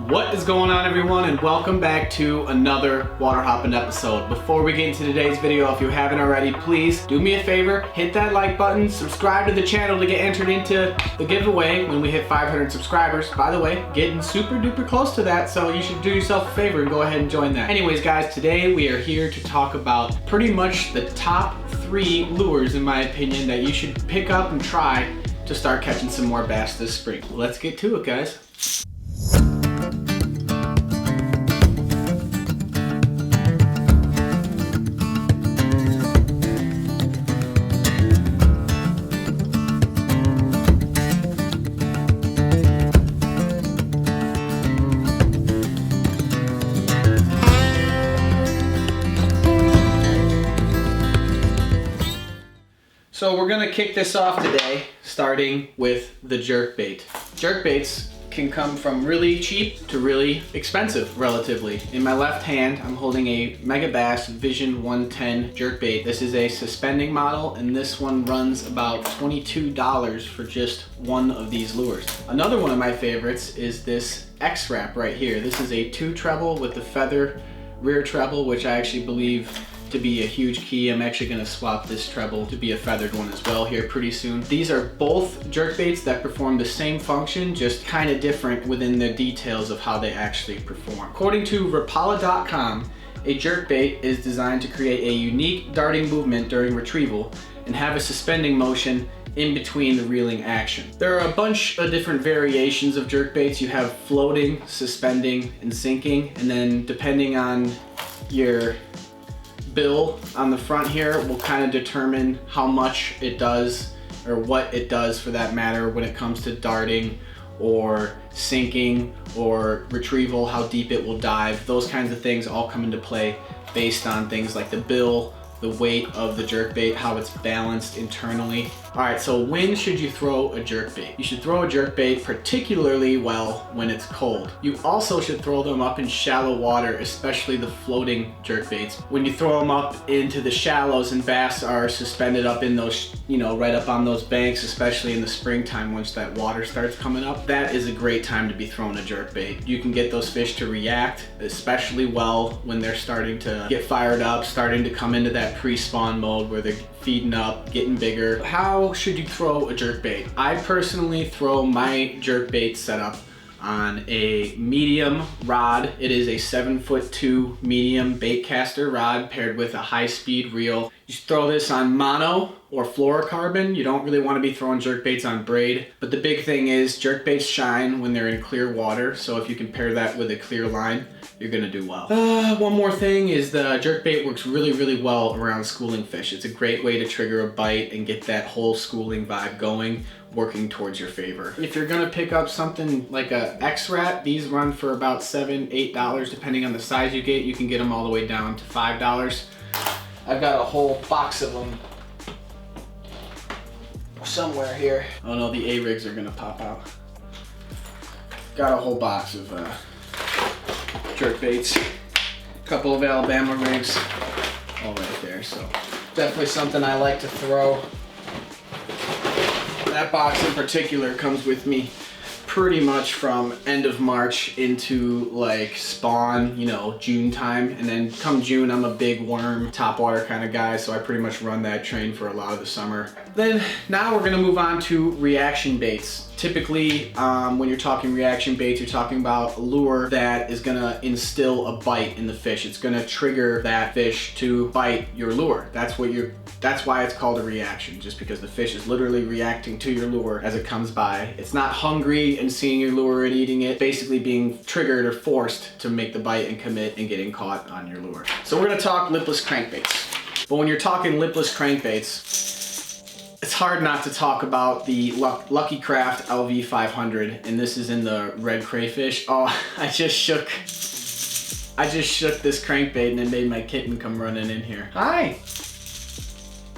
What is going on, everyone, and welcome back to another WaterHopin episode. Before we get into today's video, if you haven't already, please do me a favor, hit that like button, subscribe to the channel to get entered into the giveaway when we hit 500 subscribers. By the way, getting super duper close to that, so you should do yourself a favor and go ahead and join that. Anyways, guys, today we are here to talk about pretty much the top 3 lures, in my opinion, that you should pick up and try to start catching some more bass this spring. Let's get to it, guys. So we're gonna kick this off today, starting with the jerkbait. Jerkbaits can come from really cheap to really expensive, relatively. In my left hand, I'm holding a Megabass Vision 110 jerkbait. This is a suspending model, and this one runs about $22 for just one of these lures. Another one of my favorites is this X-Wrap right here. This is a 2 treble with the feather rear treble, which I actually believe to be a huge key. I'm actually going to swap this treble to be a feathered one as well here pretty soon. These are both jerkbaits that perform the same function, just kind of different within the details of how they actually perform. According to Rapala.com, a jerkbait is designed to create a unique darting movement during retrieval and have a suspending motion in between the reeling action. There are a bunch of different variations of jerkbaits. You have floating, suspending, and sinking, and then depending on your bill on the front here will kind of determine how much it does, or what it does for that matter, when it comes to darting or sinking or retrieval, how deep it will dive. Those kinds of things all come into play based on things like the bill, the weight of the jerkbait, how it's balanced internally. All right, so when should you throw a jerkbait? You should throw a jerkbait particularly well when it's cold. You also should throw them up in shallow water, especially the floating jerkbaits. When you throw them up into the shallows and bass are suspended up in those, right up on those banks, especially in the springtime once that water starts coming up, that is a great time to be throwing a jerkbait. You can get those fish to react especially well when they're starting to get fired up, starting to come into that pre-spawn mode where they're feeding up, getting bigger. How should you throw a jerkbait? I personally throw my jerkbait setup on a medium rod. It is a 7'2" medium bait caster rod paired with a high-speed reel. You should throw this on mono or fluorocarbon. You don't really want to be throwing jerkbaits on braid, but the big thing is jerkbaits shine when they're in clear water, so if you can pair that with a clear line, you're gonna do well. One more thing is the jerkbait works really well around schooling fish. It's a great way to trigger a bite and get that whole schooling vibe going, working towards your favor. If you're gonna pick up something like a X-Wrap, these run for about $7, $8 depending on the size you get. You can get them all the way down to $5. I've got a whole box of them somewhere here. Oh no, the A-rigs are gonna pop out. Got a whole box of jerkbaits, a couple of Alabama rigs, all right there. So definitely something I like to throw. That box in particular comes with me pretty much from end of March into like spawn, June time. And then come June, I'm a big worm, topwater kind of guy, so I pretty much run that train for a lot of the summer. Then now we're gonna move on to reaction baits. Typically, when you're talking reaction baits, you're talking about a lure that is gonna instill a bite in the fish. It's gonna trigger that fish to bite your lure. That's why it's called a reaction, just because the fish is literally reacting to your lure as it comes by. It's not hungry and seeing your lure and eating it, basically being triggered or forced to make the bite and commit and getting caught on your lure. So we're gonna talk lipless crankbaits. But when you're talking lipless crankbaits, it's hard not to talk about the Lucky Craft LV500, and this is in the red crayfish. Oh, I just shook this crankbait and it made my kitten come running in here. Hi.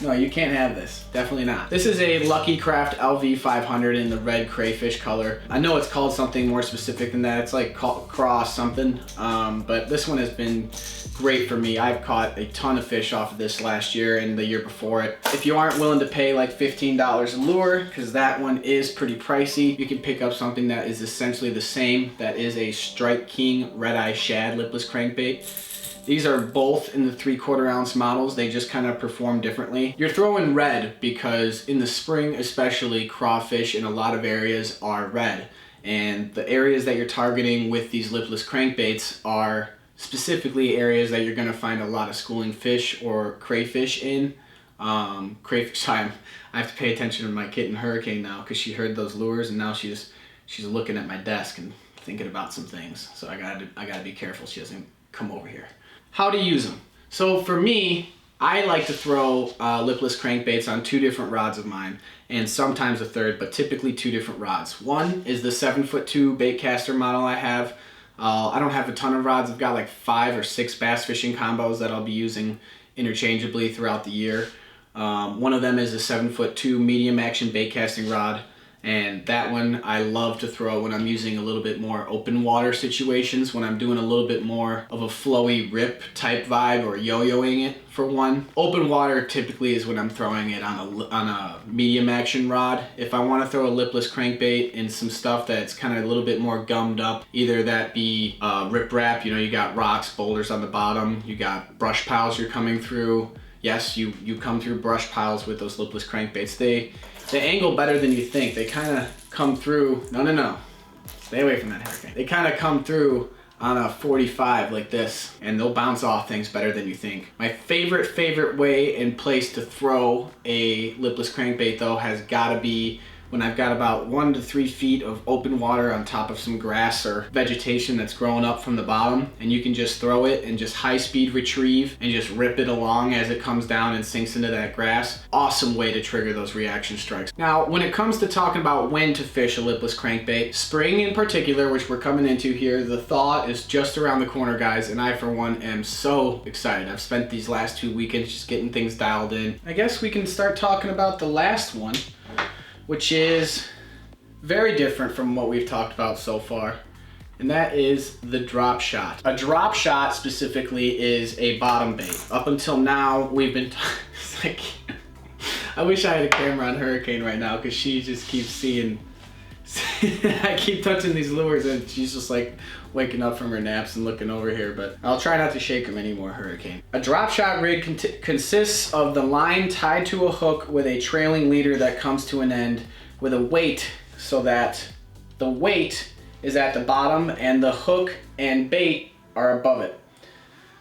No, you can't have this. Definitely not. This is a Lucky Craft LV500 in the red crayfish color. I know it's called something more specific than that. It's like cross something, but this one has been great for me. I've caught a ton of fish off of this last year and the year before it. If you aren't willing to pay like $15 a lure, because that one is pretty pricey, you can pick up something that is essentially the same. That is a Strike King Red Eye Shad lipless crankbait. These are both in the 3/4 ounce models. They just kind of perform differently. You're throwing red because in the spring especially, crawfish in a lot of areas are red. And the areas that you're targeting with these lipless crankbaits are specifically areas that you're gonna find a lot of schooling fish or crayfish in. Crayfish time. I have to pay attention to my kitten Hurricane now because she heard those lures and now she's looking at my desk and thinking about some things. So I gotta be careful she doesn't come over here. How to use them. So for me, I like to throw lipless crankbaits on 2 different rods of mine, and sometimes a third, but typically 2 different rods. One is the 7'2" baitcaster model I have. I don't have a ton of rods. I've got like 5 or 6 bass fishing combos that I'll be using interchangeably throughout the year. One of them is a 7'2" medium action baitcasting rod. And that one I love to throw when I'm using a little bit more open water situations, when I'm doing a little bit more of a flowy rip type vibe or yo-yoing it for one. Open water typically is when I'm throwing it on a medium action rod. If I want to throw a lipless crankbait in some stuff that's kind of a little bit more gummed up, either that be riprap, you know, you got rocks, boulders on the bottom, you got brush piles you're coming through. Yes, you come through brush piles with those lipless crankbaits. They angle better than you think. They kind of come through, no. Stay away from that Hurricane. They kind of come through on a 45 like this, and they'll bounce off things better than you think. My favorite way and place to throw a lipless crankbait though has gotta be when I've got about 1 to 3 feet of open water on top of some grass or vegetation that's growing up from the bottom, and you can just throw it and just high speed retrieve and just rip it along as it comes down and sinks into that grass. Awesome way to trigger those reaction strikes. Now, when it comes to talking about when to fish a lipless crankbait, spring in particular, which we're coming into here, the thaw is just around the corner, guys, and I for one am so excited. I've spent these last 2 weekends just getting things dialed in. I guess we can start talking about the last one, which is very different from what we've talked about so far, and that is the drop shot. A drop shot specifically is a bottom bait. Up until now, we've been, it's like, I wish I had a camera on Hurricane right now because she just keeps seeing, I keep touching these lures and she's just like waking up from her naps and looking over here, but I'll try not to shake them anymore, Hurricane. A drop shot rig consists of the line tied to a hook with a trailing leader that comes to an end with a weight, so that the weight is at the bottom and the hook and bait are above it.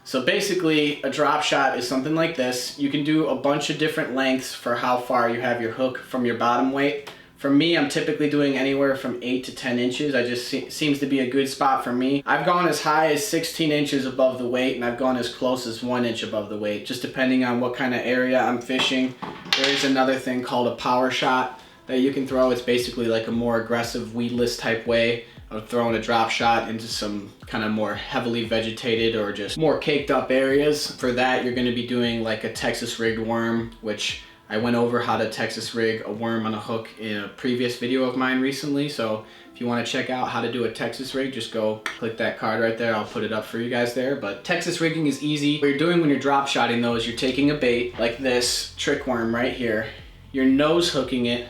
So basically a drop shot is something like this. You can do a bunch of different lengths for how far you have your hook from your bottom weight. For me, I'm typically doing anywhere from 8 to 10 inches. I just seems to be a good spot for me. I've gone as high as 16 inches above the weight, and I've gone as close as 1 inch above the weight, just depending on what kind of area I'm fishing. There is another thing called a power shot that you can throw. It's basically like a more aggressive weedless type way of throwing a drop shot into some kind of more heavily vegetated or just more caked up areas. For that, you're gonna be doing like a Texas rigged worm, which I went over how to Texas rig a worm on a hook in a previous video of mine recently. So if you want to check out how to do a Texas rig, just go click that card right there. I'll put it up for you guys there. But Texas rigging is easy. What you're doing when you're drop shotting though is you're taking a bait like this trick worm right here. You're nose hooking it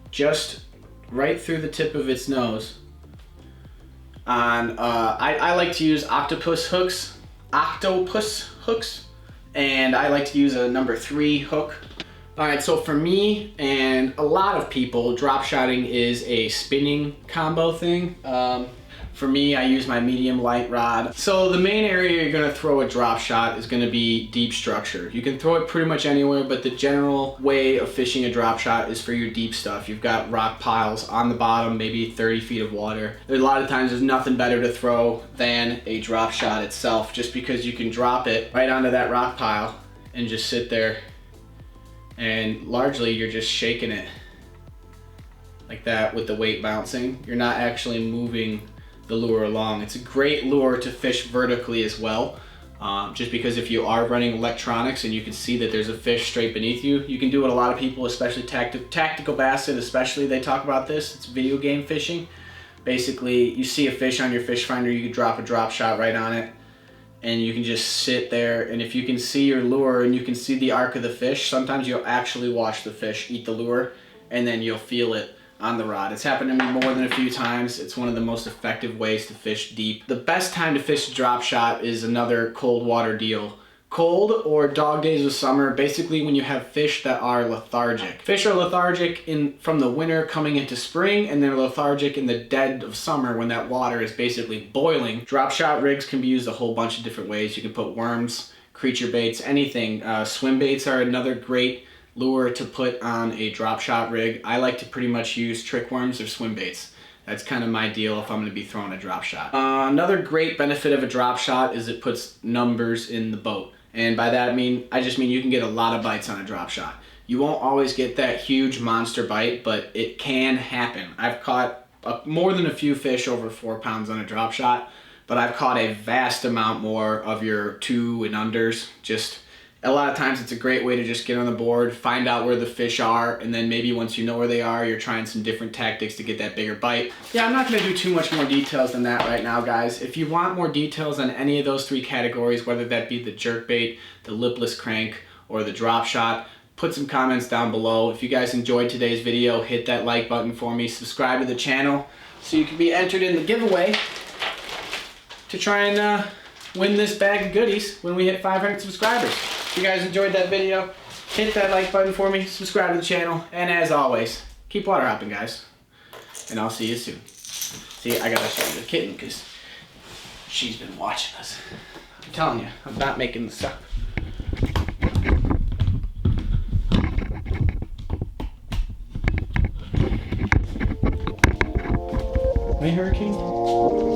just right through the tip of its nose. On I like to use octopus hooks, and I like to use a number 3 hook. All right, so for me and a lot of people, drop shotting is a spinning combo thing. For me, I use my medium light rod. So the main area you're gonna throw a drop shot is gonna be deep structure. You can throw it pretty much anywhere, but the general way of fishing a drop shot is for your deep stuff. You've got rock piles on the bottom, maybe 30 feet of water. A lot of times there's nothing better to throw than a drop shot itself, just because you can drop it right onto that rock pile and just sit there, and largely you're just shaking it like that with the weight bouncing. You're not actually moving the lure along. It's a great lure to fish vertically as well. Just because if you are running electronics and you can see that there's a fish straight beneath you, you can do what a lot of people, especially tactical basset especially, they talk about this. It's video game fishing. Basically, you see a fish on your fish finder, you can drop a drop shot right on it, and you can just sit there, and if you can see your lure and you can see the arc of the fish, sometimes you'll actually watch the fish eat the lure, and then you'll feel it on the rod. It's happened to me more than a few times. It's one of the most effective ways to fish deep. The best time to fish a drop shot is another cold water deal. Cold or dog days of summer, basically when you have fish that are lethargic. Fish are lethargic from the winter coming into spring, and they're lethargic in the dead of summer when that water is basically boiling. Drop shot rigs can be used a whole bunch of different ways. You can put worms, creature baits, anything. Swim baits are another great lure to put on a drop shot rig. I like to pretty much use trick worms or swim baits. That's kind of my deal if I'm going to be throwing a drop shot. Another great benefit of a drop shot is it puts numbers in the boat. And by that I just mean you can get a lot of bites on a drop shot. You won't always get that huge monster bite, but it can happen. I've caught more than a few fish over 4 pounds on a drop shot, but I've caught a vast amount more of your 2 and unders. Just a lot of times it's a great way to just get on the board, find out where the fish are, and then maybe once you know where they are, you're trying some different tactics to get that bigger bite. Yeah, I'm not going to do too much more details than that right now, guys. If you want more details on any of those 3 categories, whether that be the jerkbait, the lipless crank, or the drop shot, put some comments down below. If you guys enjoyed today's video, hit that like button for me, subscribe to the channel so you can be entered in the giveaway to try and win this bag of goodies when we hit 500 subscribers. If you guys enjoyed that video, hit that like button for me, subscribe to the channel, and as always, keep water hopping, guys. And I'll see you soon. See, I gotta show you the kitten because she's been watching us. I'm telling you, I'm not making this up. Hey, Hurricane.